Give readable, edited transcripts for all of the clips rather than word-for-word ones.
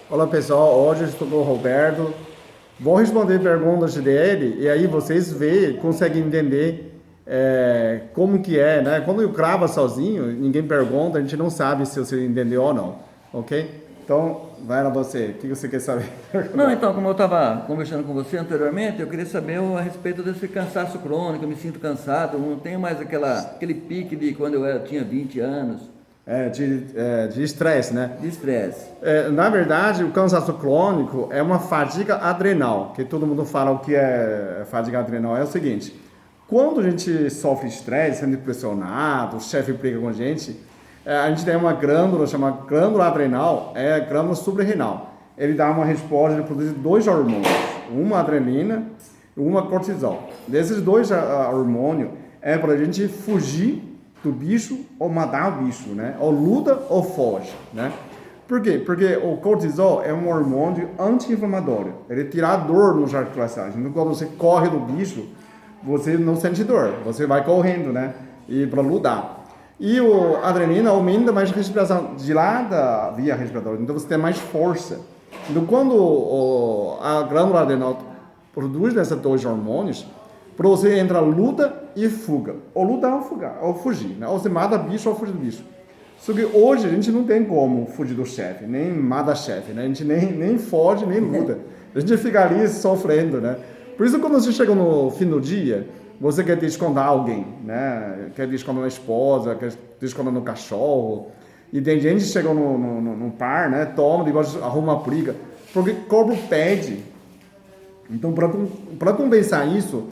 Olá pessoal, hoje eu estou com o Roberto. Vou responder perguntas dele e aí vocês conseguem entender como que é, né? Quando eu gravo sozinho, ninguém pergunta, a gente não sabe se você entendeu ou não, ok? Então, vai lá você, o que você quer saber? Não, então, como eu estava conversando com você anteriormente, eu queria saber a respeito desse cansaço crônico, eu me sinto cansado, não tenho mais aquele pique de quando tinha 20 anos, De estresse, né? de estresse. Na verdade, o cansaço crônico é uma fadiga adrenal, que todo mundo fala o que é fadiga adrenal. É o seguinte, quando a gente sofre estresse, sendo pressionado, o chefe briga com a gente tem uma glândula chamada glândula adrenal, é a glândula suprarrenal. Ele dá uma resposta, ele produz dois hormônios, uma adrenalina e uma cortisol. Desses dois hormônios é para a gente fugir do bicho ou matar o bicho, né? Ou luta ou foge, né? Por quê? Porque o cortisol é um hormônio anti-inflamatório. Ele tira a dor nos articulações. Então, quando você corre do bicho, você não sente dor. Você vai correndo, né? E para lutar. E o adrenalina aumenta mais a respiração de lá da via respiratória. Então, você tem mais força. Então, quando a glândula adrenal produz esses dois hormônios, para você entrar luta e fuga. Ou lutar ou fugir. Né? Ou você mata bicho ou fuge do bicho. Só que hoje a gente não tem como fugir do chefe, nem mata chefe, né? A gente nem foge, nem luta. A gente fica ali sofrendo, né? Por isso, quando você chega no fim do dia, você quer descontar alguém, né? Quer descontar na esposa, quer descontar no cachorro. E tem gente que chega no par, né? Toma, depois arruma uma briga. Porque o corpo pede. Então, para compensar isso,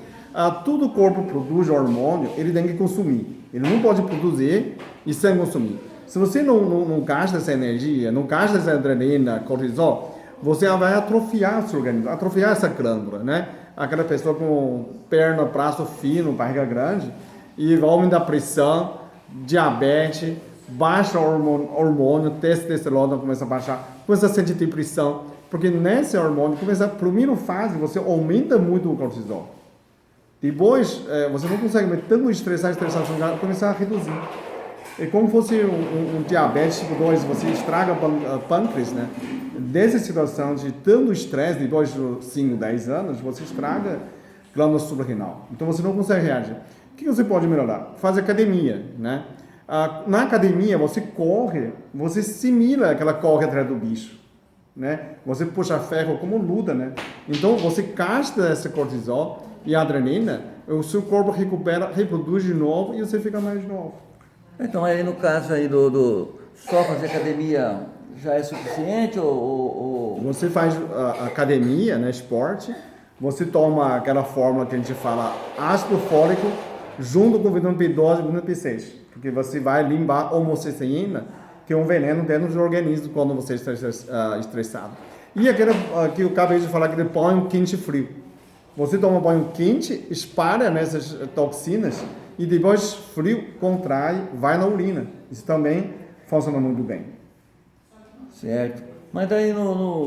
tudo o corpo produz hormônio, ele tem que consumir. Ele não pode produzir e sem consumir. Se você não gasta essa energia, não gasta essa adrenalina, cortisol, você vai atrofiar o seu organismo, atrofiar essa glândula, né? Aquela pessoa com perna, braço fino, barriga grande, e vai aumentar a pressão, diabetes, baixa hormônio, testosterona começa a baixar, começa a sentir depressão, porque nesse hormônio, começa a primeira fase, você aumenta muito o cortisol. Depois, você não consegue mais tanto estressar, começar a reduzir. É como fosse um diabetes tipo 2, você estraga pâncreas, né? Dessa situação de tanto estresse, depois de 5, 10 anos, você estraga glândula suprarrenal. Então você não consegue reagir. O que você pode melhorar? Faz academia, né? Na academia, você corre, você simula aquela corre atrás do bicho, né? Você puxa ferro como luta, né? Então você gasta esse cortisol e adrenalina, o seu corpo recupera, reproduz de novo e você fica mais novo. Então, aí no caso aí só fazer academia já é suficiente Você faz academia, né, esporte, você toma aquela fórmula que a gente fala ácido fólico junto com vitamina B12 e vitamina B6, porque você vai limpar a homocisteína, que é um veneno dentro do organismo quando você está estressado. E aquele que eu acabei de falar, aquele banho quente e frio. Você toma banho quente, espalha nessas toxinas e depois frio, contrai, vai na urina. Isso também funciona muito bem. certo. Mas daí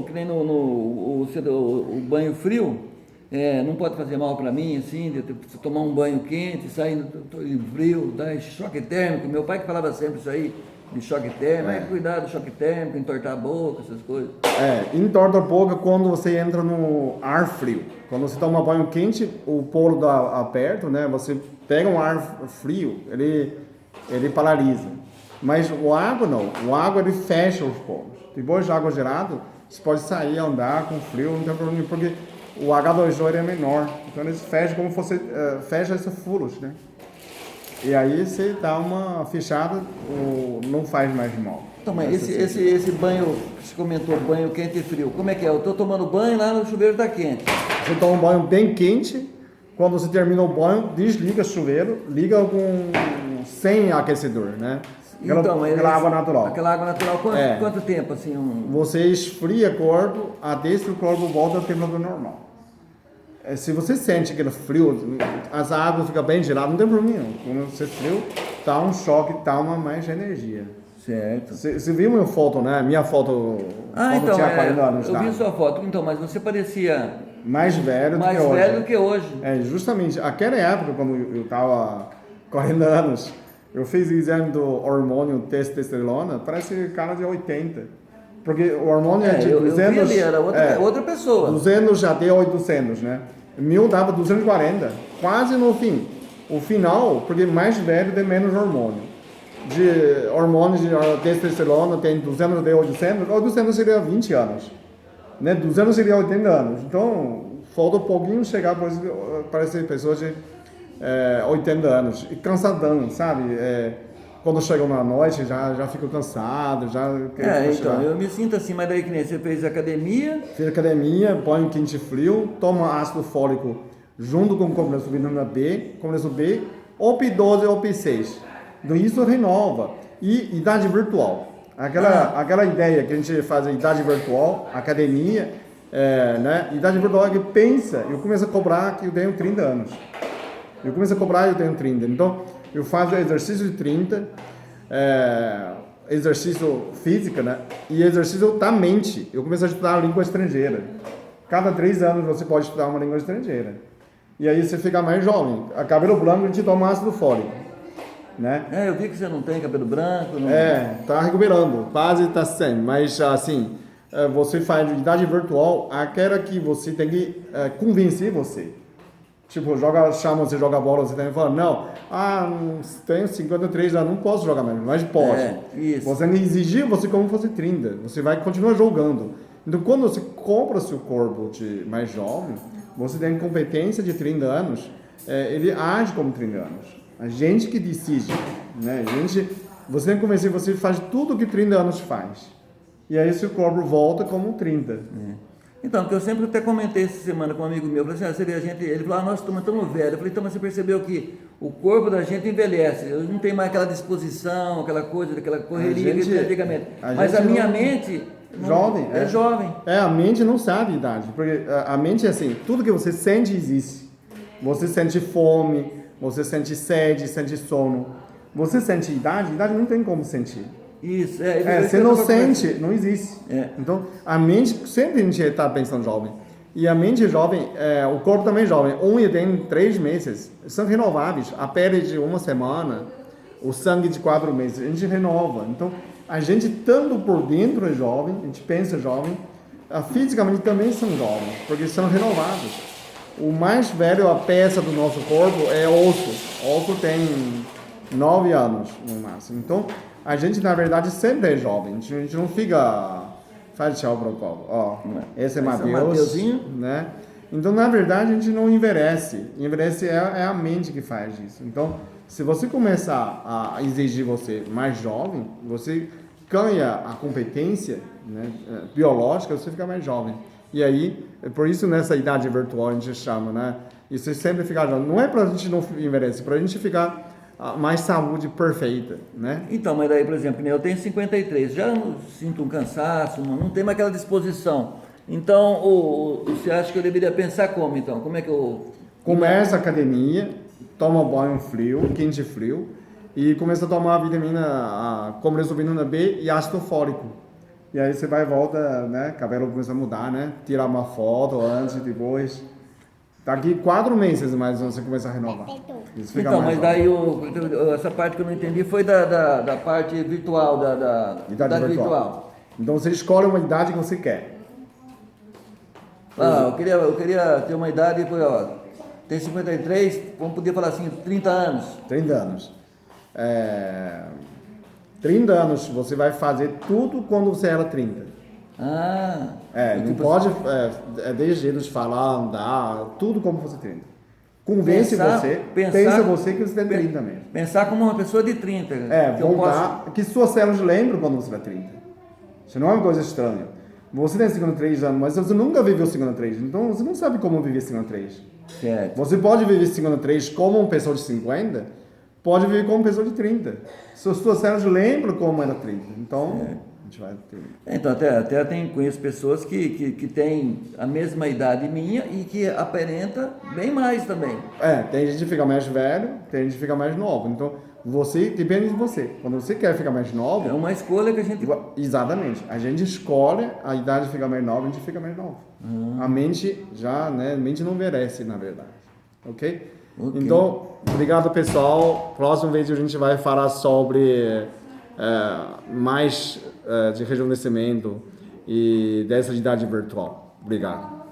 que nem o banho frio, não pode fazer mal para mim, assim, de eu tomar um banho quente, sair em frio, dar choque térmico. Meu pai que falava sempre isso aí, de choque térmico, cuidado do choque térmico, entortar a boca, essas coisas. Entorta a boca quando você entra no ar frio. Quando você toma banho quente, o polo está aberto, né? Você pega um ar frio, ele paralisa. Mas o água não. O água ele fecha os poros. Depois de água gelada, você pode sair, andar com frio, não tem problema, porque o H2O ele é menor. Então ele fecha como se fosse, fecha esses furos, né? E aí você dá uma fechada, não faz mais mal. Então, mas esse banho, você comentou, banho quente e frio, como é que é? Eu estou tomando banho lá no chuveiro está quente. Você toma um banho bem quente, quando você termina o banho, desliga o chuveiro, liga sem aquecedor, né? Aquela água natural. Aquela água natural, quanto tempo assim? Você esfria o corpo, até que o corpo volta ao temperatura normal. Se você sente aquele frio, as águas ficam bem geladas, não tem problema nenhum. Quando você frio, dá um choque, dá mais energia. Certo. Você viu minha foto, né? Minha foto quando Então, tinha 40 anos. eu vi sua foto. Então, mas você parecia mais velho do que hoje. Justamente, aquela época, quando eu estava 40 anos, eu fiz o exame do hormônio testosterona, parece cara de 80. Porque o hormônio é de eu vi 200... ali, era outra pessoa. 200 já deu 800, né? O meu dava 240, quase no fim. O final, porque mais velho tem menos hormônio. De hormônio de testosterona tem 200 de 800, 800 seria 20 anos. Né? 200 seria 80 anos. Então, falta um pouquinho chegar para essas pessoas de 80 anos. E cansadão, sabe? Quando chegam na noite, já fico cansado, Então, eu me sinto assim, mas daí que nem você fez academia. Fiz academia, banho quente e frio, toma ácido fólico junto com complexo vitamina B, complexo B, OP12 ou OP6. Então isso renova. E idade virtual. Aquela ideia que a gente faz idade virtual, academia, né? Idade virtual é que pensa, eu começo a cobrar que eu tenho 30 anos. Eu começo a cobrar e eu tenho 30. Então, eu faço exercício de 30, exercício físico, né? E exercício da mente. Eu começo a estudar a língua estrangeira. Cada 3 anos você pode estudar uma língua estrangeira. E aí você fica mais jovem. A cabelo branco a gente toma ácido fólico, né? Eu vi que você não tem cabelo branco. Não... tá recuperando. Quase tá sem. Mas assim, você faz idade virtual, aquela que você tem que convencer você. Tipo, você joga bola, você tem que falar, não, tenho 53 anos, não posso jogar mais, mas pode. Isso. Você tem que exigir você como fosse 30, você vai continuar jogando. Então, quando você compra seu corpo de mais jovem, você tem competência de 30 anos, ele age como 30 anos. A gente que decide, né? Você tem que convencer, você faz tudo o que 30 anos faz. E aí seu corpo volta como 30. Então, que eu sempre até comentei essa semana com um amigo meu, eu falei assim, você vê a gente, ele falou, nós estamos tão velhos. Eu falei, então, mas você percebeu que o corpo da gente envelhece, não tem mais aquela disposição, aquela coisa, aquela correria que tinha antigamente. Mas a minha mente jovem, é jovem. A mente não sabe a idade, porque a mente é assim, tudo que você sente existe. Você sente fome, você sente sede, sente sono. Você sente idade não tem como sentir. Isso, você não sente, não existe. Então, a mente, sempre a gente está pensando jovem. E a mente jovem, o corpo também é jovem. Unha tem 3 meses, são renováveis. A pele de 1 semana, o sangue de 4 meses, a gente renova. Então, a gente, tanto por dentro é jovem, a gente pensa jovem, fisicamente também são jovens, porque são renovados. O mais velho, a peça do nosso corpo é osso. O osso tem 9 anos no máximo. Então, a gente, na verdade, sempre é jovem. A gente não fica... Faz tchau para o Paulo. Esse é Mateuzinho, né? Então, na verdade, a gente não envelhece. Envelhece é a mente que faz isso. Então, se você começar a exigir você mais jovem, você ganha a competência, né, biológica, você fica mais jovem. E aí, por isso nessa idade virtual a gente chama, né? E você sempre ficar jovem. Não é para a gente não envelhecer, para a gente ficar mais saúde perfeita, né? Então, mas daí, por exemplo, eu tenho 53, já sinto um cansaço, não tenho mais aquela disposição. Então, você acha que eu deveria pensar como, então? Como é que eu... Começa a academia, toma banho frio, quente e frio, e começa a tomar como vitamina B e ácido fólico. E aí você vai e volta, né? Cabelo começa a mudar, né? Tirar uma foto antes, depois. Daqui 4 meses mais você começa a renovar. Então, mas daí essa parte que eu não entendi foi da parte virtual, da idade virtual. Então você escolhe uma idade que você quer. Eu queria ter uma idade, tem 53, vamos poder falar assim, 30 anos. 30 anos. 30 anos você vai fazer tudo quando você era 30. Não pode desse jeito de falar, andar, tudo como você 30. Convence pensa você que você tem 30 mesmo. Pensar como uma pessoa de 30. Que suas células lembram quando você vai 30. Isso não é uma coisa estranha. Você tem 53 anos, mas você nunca viveu 53, então você não sabe como viver 53. Certo. Você pode viver 53 como uma pessoa de 50, pode viver como uma pessoa de 30. Suas células lembram como era 30. Então, a gente vai ter... Então, até conheço pessoas que têm a mesma idade minha e que aparenta bem mais também. Tem gente que fica mais velho, tem gente que fica mais novo. Então, depende de você. Quando você quer ficar mais novo... É uma escolha que a gente... Exatamente. A gente escolhe a idade de ficar mais nova, a gente fica mais novo. A mente a mente não merece, na verdade. Ok? Então, obrigado, pessoal. Próximo vídeo a gente vai falar sobre mais de rejuvenescimento, e dessa realidade virtual. Obrigado.